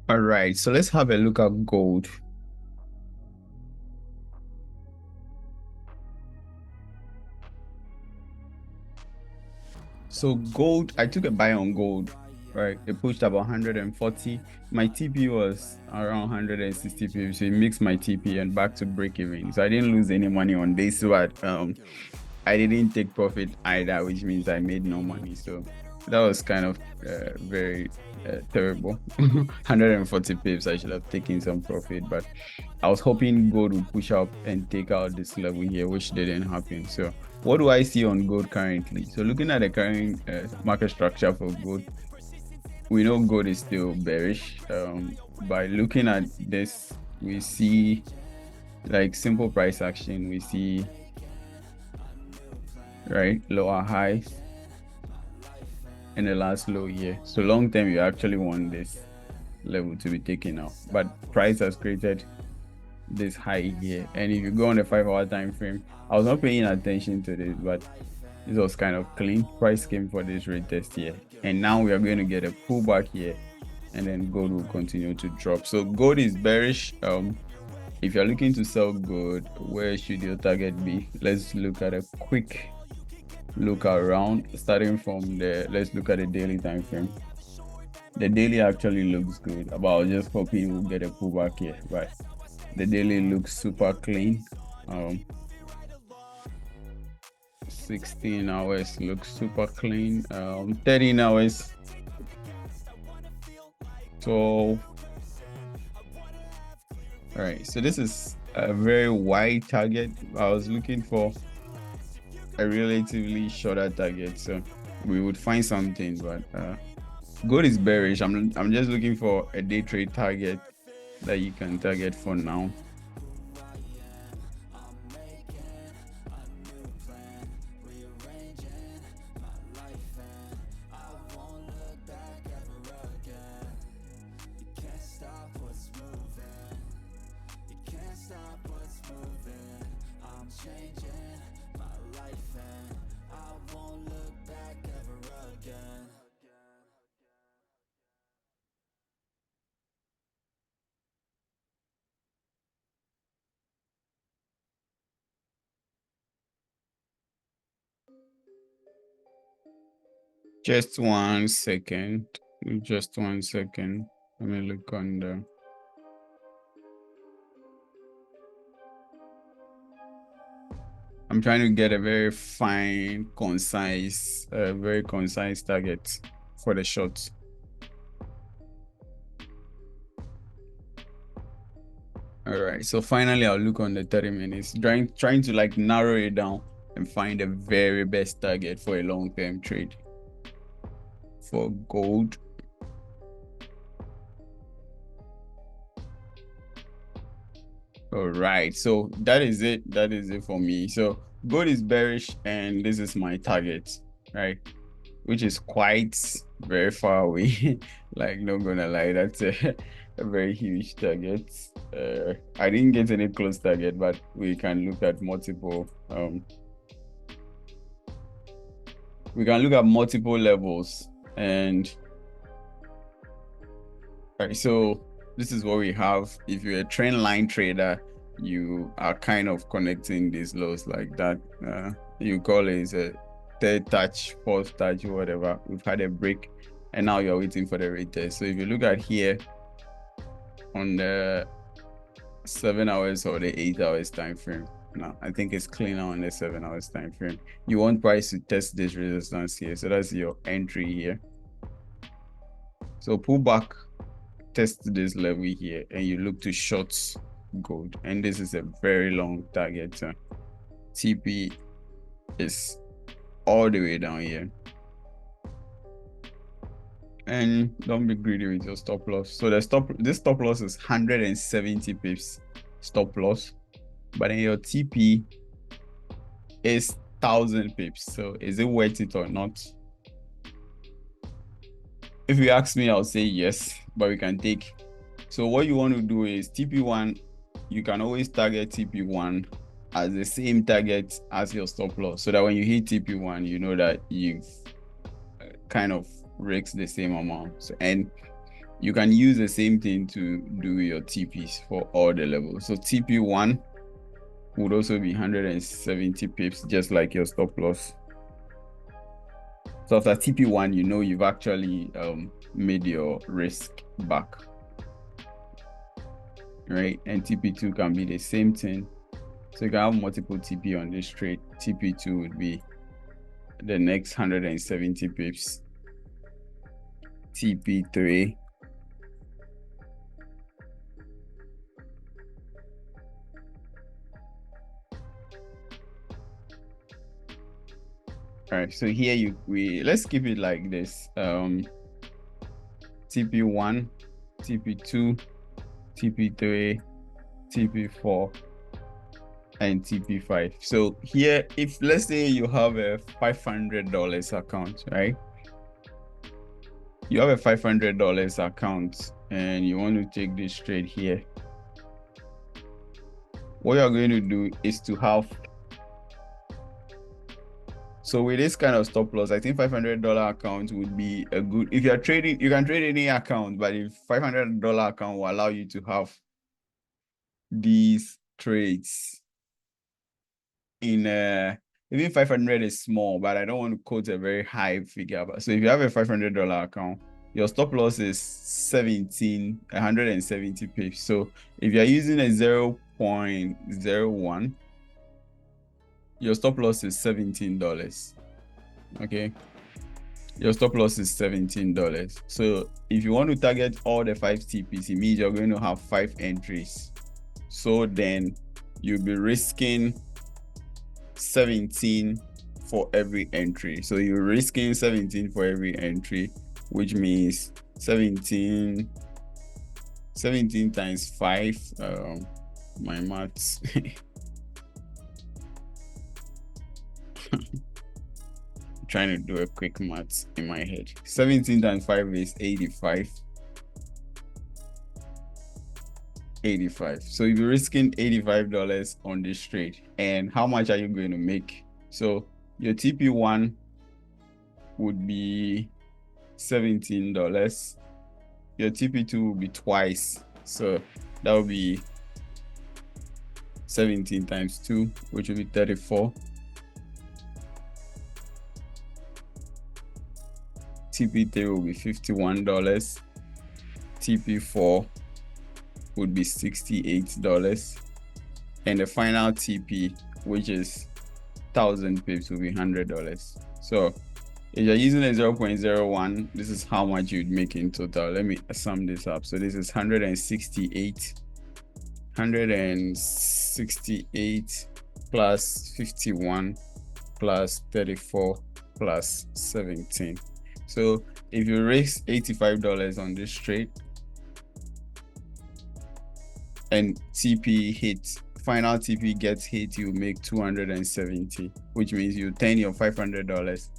All right, so let's have a look at gold. So gold, I took a buy on gold, right? It pushed about 140. My TP was around 160 pips. So it mixed my TP and back to break even. So I didn't lose any money on this, but I didn't take profit either, which means I made no money. So that was kind of very terrible. 140 pips, I should have taken some profit, but I was hoping gold would push up and take out this level here, which didn't happen. So what do I see on gold currently? So looking at the current market structure for gold, we know gold is still bearish. By looking at this, we see like simple price action. We see right lower highs and the last low here. So long term, you actually want this level to be taken out, but price has created this high here. And if you go on the 5-hour time frame, I was not paying attention to this, but this was kind of clean. Price came for this retest here, and now we are going to get a pullback here, and then gold will continue to drop. So gold is bearish. If you're looking to sell gold, where should your target be? Let's look at a quick look around, starting from let's look at the daily time frame. The daily actually looks good, but I was just hoping we'll get a pullback here, but the daily looks super clean. 16 hours looks super clean. 13 hours. So, all right. So this is a very wide target. I was looking for a relatively shorter target, so we would find something. But gold is bearish. I'm just looking for a day trade target that you can target for now. Just 1 second. Just 1 second. Let me look on the. I'm trying to get a very fine, concise, very concise target for the short. All right, so finally I'll look on the 30 minutes, trying to like narrow it down and find the very best target for a long-term trade for gold. All right, so that is it for me. So gold is bearish and this is my target, right, which is quite very far away. Like, not gonna lie, that's a very huge target. I didn't get any close target, but we can look at multiple levels. And all right, so this is what we have. If you're a trend line trader, you are kind of connecting these lows like that. You call it a third touch, fourth touch, whatever. We've had a break and now you're waiting for the retest. So if you look at here on the 7 hours or the 8 hours time frame, now I think it's cleaner on the 7 hours time frame. You want price to test this resistance here. So that's your entry here. So pull back, test this level here, and you look to short gold, and this is a very long target. TP is all the way down here, and don't be greedy with your stop loss. So this stop loss is 170 pips stop loss, but then your TP is 1000 pips. So is it worth it or not? If you ask me, I'll say yes, but we can take. So what you want to do is TP1, you can always target TP1 as the same target as your stop loss, so that when you hit TP1, you know that you've kind of risked the same amount. So, and you can use the same thing to do your TPs for all the levels. So TP1 would also be 170 pips, just like your stop loss. So after TP1, you know you've actually made your risk back, right? And TP2 can be the same thing. So you can have multiple TP on this trade. TP2 would be the next 170 pips. TP3 all right, so here let's keep it like this. TP1, TP2, TP3, TP4, and TP5. So here, if let's say you have a $500 account, right? You have a $500 account and you want to take this trade here. What you're going to do is to have, so with this kind of stop loss, I think $500 account would be a good, if you're trading, you can trade any account, but if $500 account will allow you to have these trades in even 500 is small, but I don't want to quote a very high figure. But so if you have a $500 account, your stop loss is 170 pips. So if you're using a 0.01, your stop loss is $17. Okay, your stop loss is $17. So if you want to target all the 5 TPs, it means you're going to have 5 entries. So then you'll be risking 17 for every entry. So you're risking 17 for every entry, which means 17 times 5. My maths. Trying to do a quick maths in my head. 17 times 5 is 85. So you'll be risking $85 on this trade. And how much are you going to make? So your TP1 would be $17. Your TP2 will be twice. So that will be 17 times 2, which will be 34. TP3 will be $51. TP4 would be $68. And the final TP, which is 1,000 pips, will be $100. So if you're using a 0.01, this is how much you'd make in total. Let me sum this up. So this is 168 plus 51 plus 34 plus 17. So if you risk $85 on this trade and TP hits, final TP gets hit, you make 270, which means you turn your $500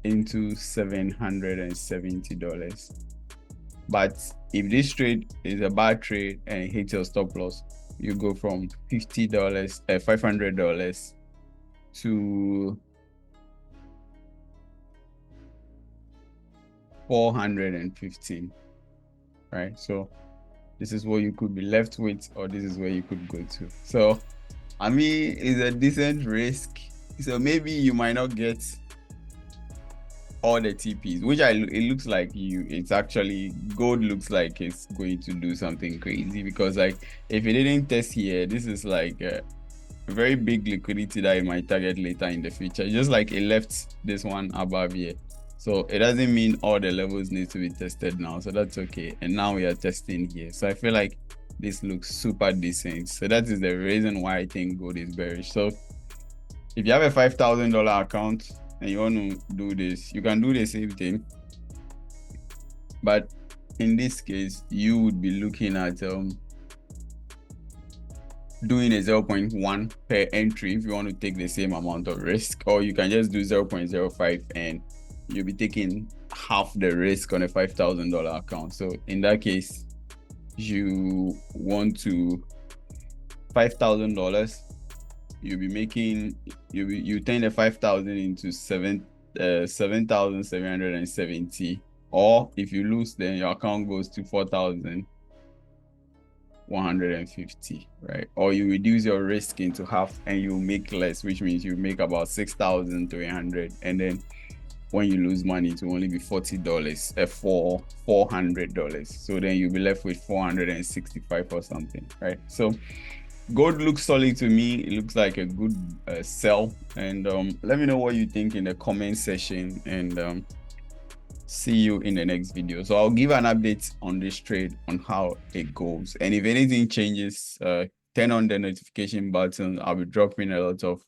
into $770. But if this trade is a bad trade and it hits your stop loss, you go from $500 to $415, right? So this is what you could be left with, or this is where you could go to. So I mean, it's a decent risk. So maybe you might not get all the TPs, which it looks like it's actually, gold looks like it's going to do something crazy, because like if it didn't test here, this is like a very big liquidity that it might target later in the future, just like it left this one above here. So it doesn't mean all the levels need to be tested now, so that's okay. And now we are testing here, so I feel like this looks super decent. So that is the reason why I think gold is bearish. So if you have a $5,000 account and you want to do this, you can do the same thing, but in this case you would be looking at doing a 0.1 per entry if you want to take the same amount of risk, or you can just do 0.05 and you'll be taking half the risk on a $5,000 account. So in that case, you want to $5,000, you'll be making, you turn the 5,000 into 7,770 Or if you lose, then your account goes to 4,150, right? Or you reduce your risk into half and you make less, which means you make about 6,300, and then when you lose money, it will only be $40, $400. So then you'll be left with 465 or something, right? So gold looks solid to me. It looks like a good sell. And let me know what you think in the comment section, and see you in the next video. So I'll give an update on this trade, on how it goes. And if anything changes, turn on the notification button. I'll be dropping a lot of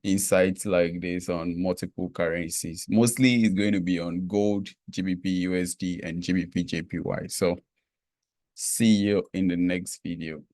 insights like this on multiple currencies. Mostly it's going to be on gold, GBP USD, and GBP JPY. So see you in the next video.